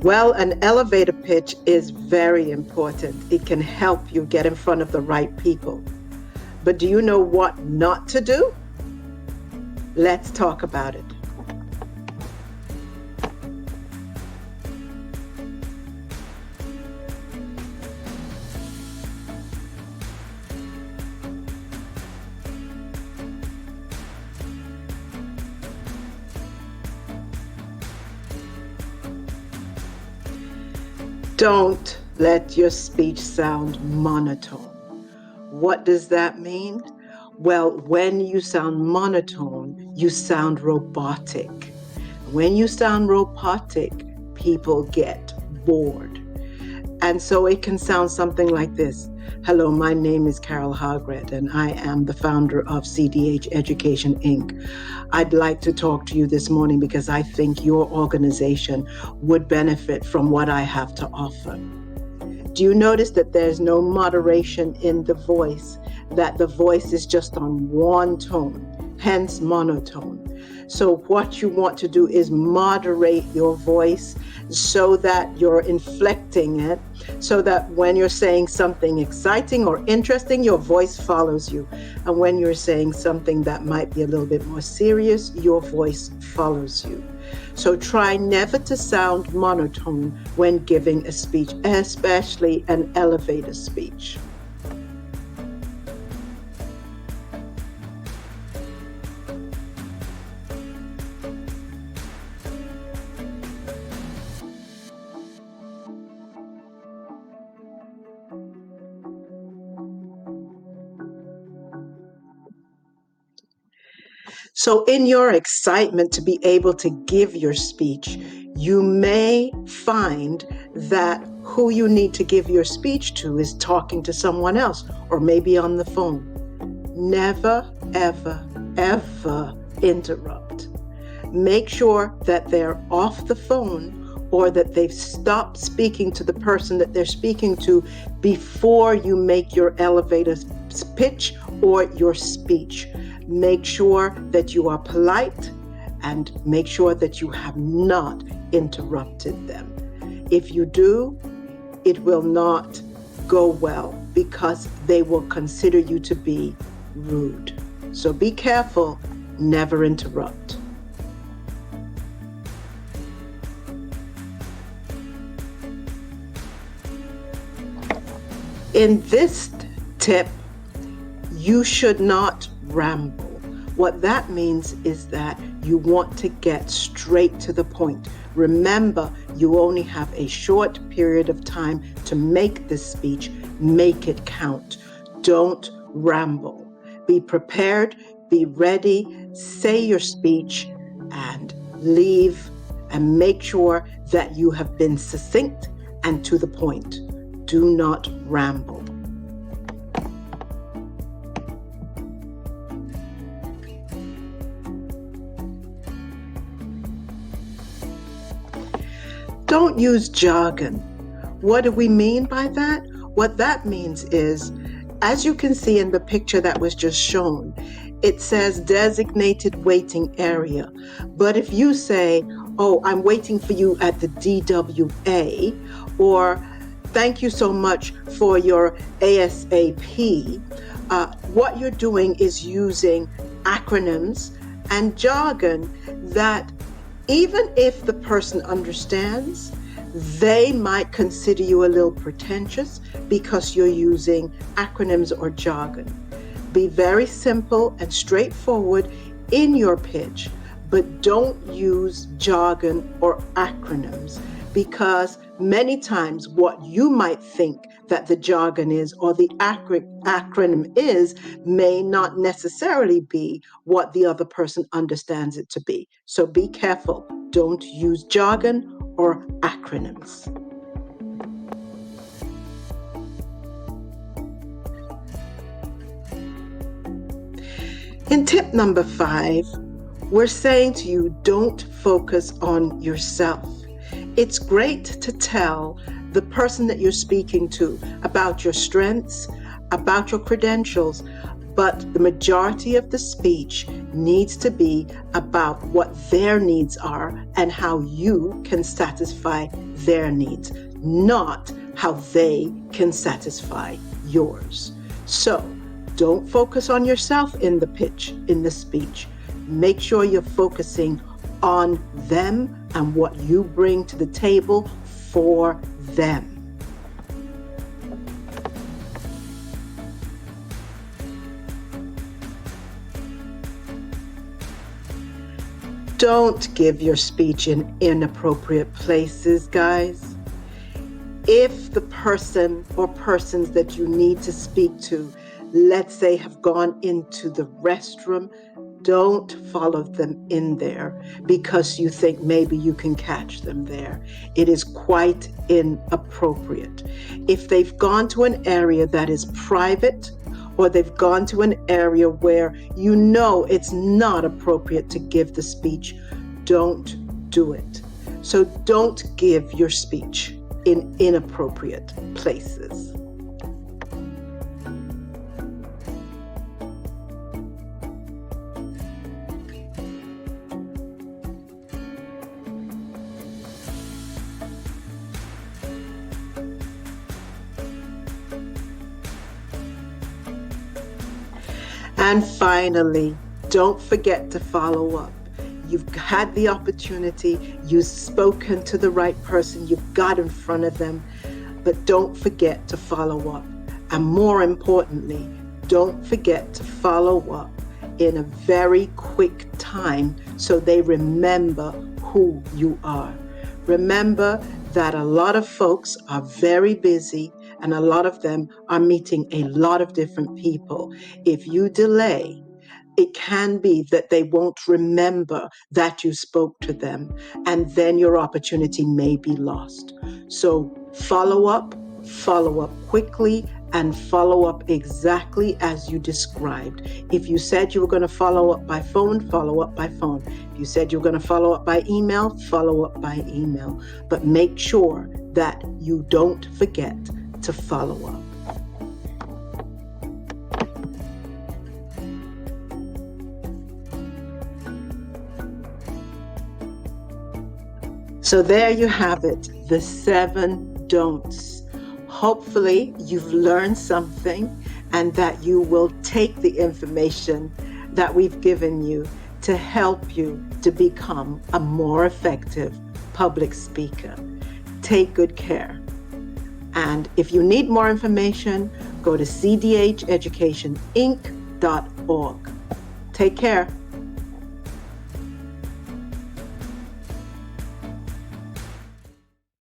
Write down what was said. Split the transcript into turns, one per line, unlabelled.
Well, an elevator pitch is very important. It can help you get in front of the right people. But do you know what not to do? Let's talk about it. Don't let your speech sound monotone. What does that mean? Well, when you sound monotone, you sound robotic. When you sound robotic, people get bored. And so it can sound something like this. Hello, my name is Carol Hogred, and I am the founder of CDH Education, Inc. I'd like to talk to you this morning because I think your organization would benefit from what I have to offer. Do you notice that there's no moderation in the voice, that the voice is just on one tone, hence monotone? So what you want to do is moderate your voice so that you're inflecting it, so that when you're saying something exciting or interesting, your voice follows you. And when you're saying something that might be a little bit more serious, your voice follows you. So try never to sound monotone when giving a speech, especially an elevator speech. So in your excitement to be able to give your speech, you may find that who you need to give your speech to is talking to someone else or maybe on the phone. Never, ever, ever interrupt. Make sure that they're off the phone or that they've stopped speaking to the person that they're speaking to before you make your elevator pitch or your speech. Make sure that you are polite and make sure that you have not interrupted them. If you do, it will not go well because they will consider you to be rude. So be careful, never interrupt. In this tip, you should not ramble. What that means is that you want to get straight to the point. Remember, you only have a short period of time to make this speech. Make it count. Don't ramble. Be prepared, be ready, say your speech, and leave, and make sure that you have been succinct and to the point. Do not ramble. Don't use jargon. What do we mean by that? What that means is, as you can see in the picture that was just shown, it says designated waiting area. But if you say, oh, I'm waiting for you at the DWA, or thank you so much for your ASAP, what you're doing is using acronyms and jargon that even if the person understands, they might consider you a little pretentious because you're using acronyms or jargon. Be very simple and straightforward in your pitch, but don't use jargon or acronyms because many times what you might think that the jargon is or the acronym is may not necessarily be what the other person understands it to be. So be careful. Don't use jargon or acronyms. In tip number 5, we're saying to you, don't focus on yourself. It's great to tell the person that you're speaking to about your strengths, about your credentials, but the majority of the speech needs to be about what their needs are and how you can satisfy their needs, not how they can satisfy yours. So don't focus on yourself in the pitch, in the speech. Make sure you're focusing on them and what you bring to the table for them. Don't give your speech in inappropriate places, guys. If the person or persons that you need to speak to, let's say, have gone into the restroom, don't follow them in there because you think maybe you can catch them there. It is quite inappropriate. If they've gone to an area that is private, or they've gone to an area where you know it's not appropriate to give the speech, don't do it. So don't give your speech in inappropriate places. And finally, don't forget to follow up. You've had the opportunity, you've spoken to the right person, you've got in front of them, but don't forget to follow up. And more importantly, don't forget to follow up in a very quick time so they remember who you are. Remember that a lot of folks are very busy and a lot of them are meeting a lot of different people. If you delay, it can be that they won't remember that you spoke to them, and then your opportunity may be lost. So follow up quickly, and follow up exactly as you described. If you said you were going to follow up by phone, follow up by phone. If you said you were going to follow up by email, follow up by email. But make sure that you don't forget to follow up. So there you have it, the 7 don'ts. Hopefully you've learned something and that you will take the information that we've given you to help you to become a more effective public speaker. Take good care. And if you need more information, go to cdheducationinc.org. Take care.